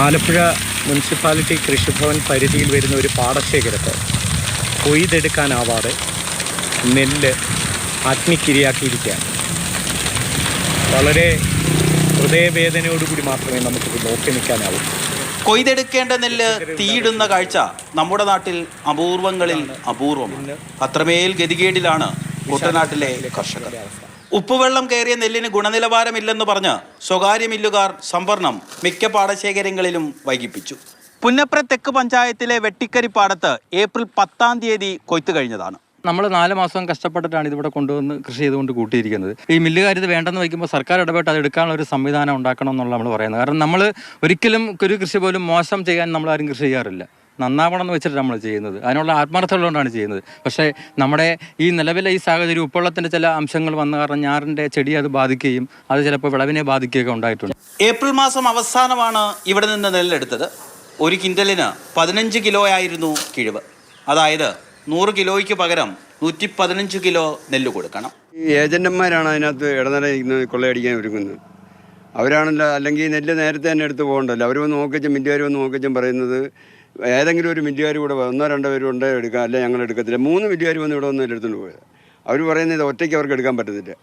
Alappuzha municipality കൃഷിഭവൻ പരിധിയിൽ വരുന്ന ഒരു പാടശേഖരത്ത് കൊയ്തെടുക്കാനാവാതെ നെല്ല് അഗ്നിക്കിരയാക്കിയിരിക്കുകയാണ്. വളരെ ഹൃദയവേദനയോടുകൂടി മാത്രമേ നമുക്കിത് നോക്കി നിൽക്കാനാവൂ. കൊയ്തെടുക്കേണ്ട നെല്ല് തീയിടുന്ന കാഴ്ച നമ്മുടെ നാട്ടിൽ അപൂർവങ്ങളിൽ അപൂർവമാണ്. അത്രമേൽ ഗതികേടിലാണ് കുട്ടനാട്ടിലെ കർഷകർ. ഉപ്പുവെള്ളം കയറിയ നെല്ലിന് ഗുണനിലവാരമില്ലെന്ന് പറഞ്ഞ് സ്വകാര്യ മില്ലുകാർ സംഭരണം മിക്ക പാടശേഖരങ്ങളിലും വൈകിപ്പിച്ചു. പുന്നപ്ര തെക്ക് പഞ്ചായത്തിലെ വെട്ടിക്കരിപ്പാടത്ത് ഏപ്രിൽ 10-ാം തീയതി കൊയ്ത്ത് കഴിഞ്ഞതാണ്. നമ്മൾ 4 മാസം കഷ്ടപ്പെട്ടിട്ടാണ് ഇതിവിടെ കൊണ്ടുവന്ന് കൃഷി ചെയ്തുകൊണ്ട് കൂട്ടിയിരിക്കുന്നത്. ഈ മില്ലുകാർ ഇത് വേണ്ടെന്ന് വയ്ക്കുമ്പോൾ സർക്കാർ ഇടപെട്ട് അത് എടുക്കാനുള്ള ഒരു സംവിധാനം ഉണ്ടാക്കണം എന്നുള്ള നമ്മൾ പറയുന്നത്. കാരണം നമ്മൾ ഒരിക്കലും ഒരു കൃഷി പോലും മോശം ചെയ്യാൻ നമ്മളാരും കൃഷി ചെയ്യാറില്ല. നന്നാവണം എന്ന് വെച്ചിട്ട് നമ്മൾ ചെയ്യുന്നത്, അതിനുള്ള ആത്മാർത്ഥതയുള്ളതുകൊണ്ടാണ് ചെയ്യുന്നത്. പക്ഷേ നമ്മുടെ ഈ നിലവിലെ ഈ സാഹചര്യം ഉപ്പുവെള്ളത്തിൻ്റെ ചില അംശങ്ങൾ വന്ന കാരണം ഞാറിൻ്റെ ചെടിയെ അത് ബാധിക്കുകയും അത് ചിലപ്പോൾ വിളവിനെ ബാധിക്കുകയൊക്കെ ഉണ്ടായിട്ടുണ്ട്. ഏപ്രിൽ മാസം അവസാനമാണ് ഇവിടെ നിന്ന് നെല്ലെടുത്തത്. ഒരു കിൻഡലിന് 15 കിലോ ആയിരുന്നു കിഴിവ്. അതായത് 100 കിലോയ്ക്ക് പകരം 115 കിലോ നെല്ല് കൊടുക്കണം. ഈ ഏജന്റന്മാരാണ് അതിനകത്ത് ഇടനില കൊള്ളയടിക്കാൻ ഒരുങ്ങുന്നത്. അവരാണല്ലോ, അല്ലെങ്കിൽ നെല്ല് നേരത്തെ തന്നെ എടുത്ത് പോകണ്ടല്ലോ. അവർ വന്ന് നോക്കിച്ചും മില്ലുകാർ വന്ന് നോക്കിച്ചും പറയുന്നത് ഏതെങ്കിലും ഒരു മില്ലുകാർ കൂടെ 1-2 പേരും ഉണ്ടേ എടുക്കാം, അല്ലെ ഞങ്ങൾ എടുക്കത്തില്ല. 3 മില്ലുകാർ വന്ന് ഇവിടെ വന്ന് എടുത്തുകൊണ്ട് പോയത്. അവർ പറയുന്നത് ഒറ്റയ്ക്ക് അവർക്ക് എടുക്കാൻ പറ്റത്തില്ല.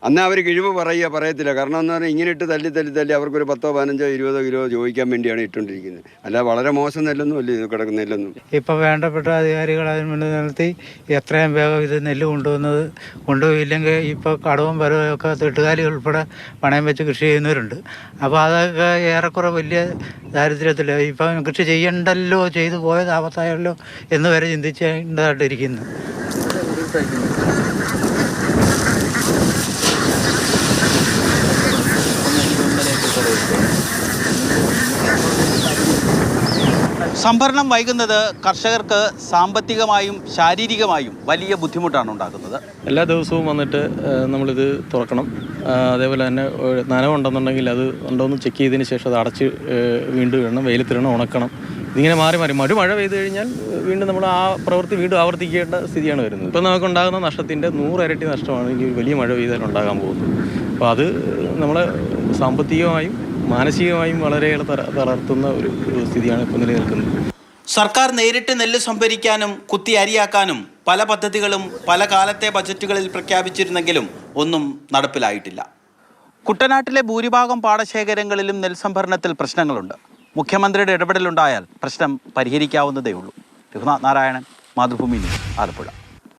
എന്നാൽ അവർ കിഴിവ് പറയത്തില്ല. കാരണം എന്ന് പറഞ്ഞാൽ ഇങ്ങനെ ഇട്ട് തല്ലി അവർക്കൊരു 10, 15, 20 കിലോ ചോദിക്കാൻ വേണ്ടിയാണ് ഇട്ടുകൊണ്ടിരിക്കുന്നത്. അല്ല വളരെ മോശം നെല്ലൊന്നും അല്ലേ ഇത് കിടക്കുന്ന നെല്ലൊന്നും. ഇപ്പോൾ വേണ്ടപ്പെട്ട അധികാരികൾ അതിന് മുന്നിൽ നിർത്തി എത്രയും വേഗം ഇത് നെല്ല് കൊണ്ടുപോയില്ലെങ്കിൽ ഇപ്പോൾ കടവും വരവും ഒക്കെ തെട്ടുകാലി ഉൾപ്പെടെ പണയം വെച്ച് കൃഷി ചെയ്യുന്നവരുണ്ട്. അപ്പോൾ അതൊക്കെ ഏറെക്കുറെ വലിയ ദാരിദ്ര്യത്തിൽ ഇപ്പം കൃഷി ചെയ്യണ്ടല്ലോ, ചെയ്തു പോയത് ആപത്തായല്ലോ എന്ന് വരെ ചിന്തിച്ചേണ്ടതായിട്ടിരിക്കുന്നു. സംഭരണം വൈകുന്നത് കർഷകർക്ക് സാമ്പത്തികമായും ശാരീരികമായും വലിയ ബുദ്ധിമുട്ടാണ് ഉണ്ടാക്കുന്നത്. എല്ലാ ദിവസവും വന്നിട്ട് നമ്മളിത് തുറക്കണം. അതേപോലെ തന്നെ നനവുണ്ടെന്നുണ്ടെങ്കിൽ അത് ഉണ്ടോയെന്ന് ചെക്ക് ചെയ്തതിന് ശേഷം അത് അടച്ച് വീണ്ടും ഇടണം, വെയിലത്തിടണം, ഉണക്കണം. ഇതിങ്ങനെ മാറി മഴ പെയ്തു കഴിഞ്ഞാൽ വീണ്ടും നമ്മൾ ആ പ്രവൃത്തി വീണ്ടും ആവർത്തിക്കേണ്ട സ്ഥിതിയാണ് വരുന്നത്. ഇപ്പം നമുക്കുണ്ടാകുന്ന നഷ്ടത്തിൻ്റെ 100 ഇരട്ടി നഷ്ടമാണ് ഈ വലിയ മഴ പെയ്താൽ ഉണ്ടാകാൻ പോകുന്നത്. അപ്പോൾ അത് നമ്മളെ സാമ്പത്തികമായും മാനസികമായും വളരെയേറെ തളർത്തുന്ന ഒരു സ്ഥിതിയാണ് ഇപ്പോൾ നിലനിൽക്കുന്നത്. സർക്കാർ നേരിട്ട് നെല്ല് സംഭരിക്കാനും കുത്തി അരിയാക്കാനും പല പദ്ധതികളും പല കാലത്തെ ബജറ്റുകളിൽ പ്രഖ്യാപിച്ചിരുന്നെങ്കിലും ഒന്നും നടപ്പിലായിട്ടില്ല. കുട്ടനാട്ടിലെ ഭൂരിഭാഗം പാടശേഖരങ്ങളിലും നെൽസംഭരണത്തിൽ പ്രശ്നങ്ങളുണ്ട്. മുഖ്യമന്ത്രിയുടെ ഇടപെടലുണ്ടായാൽ പ്രശ്നം പരിഹരിക്കാവുന്നതേ ഉള്ളൂ. രഘുനാഥ് നാരായണൻ, മാതൃഭൂമി ന്യൂസ്, ആലപ്പുഴ.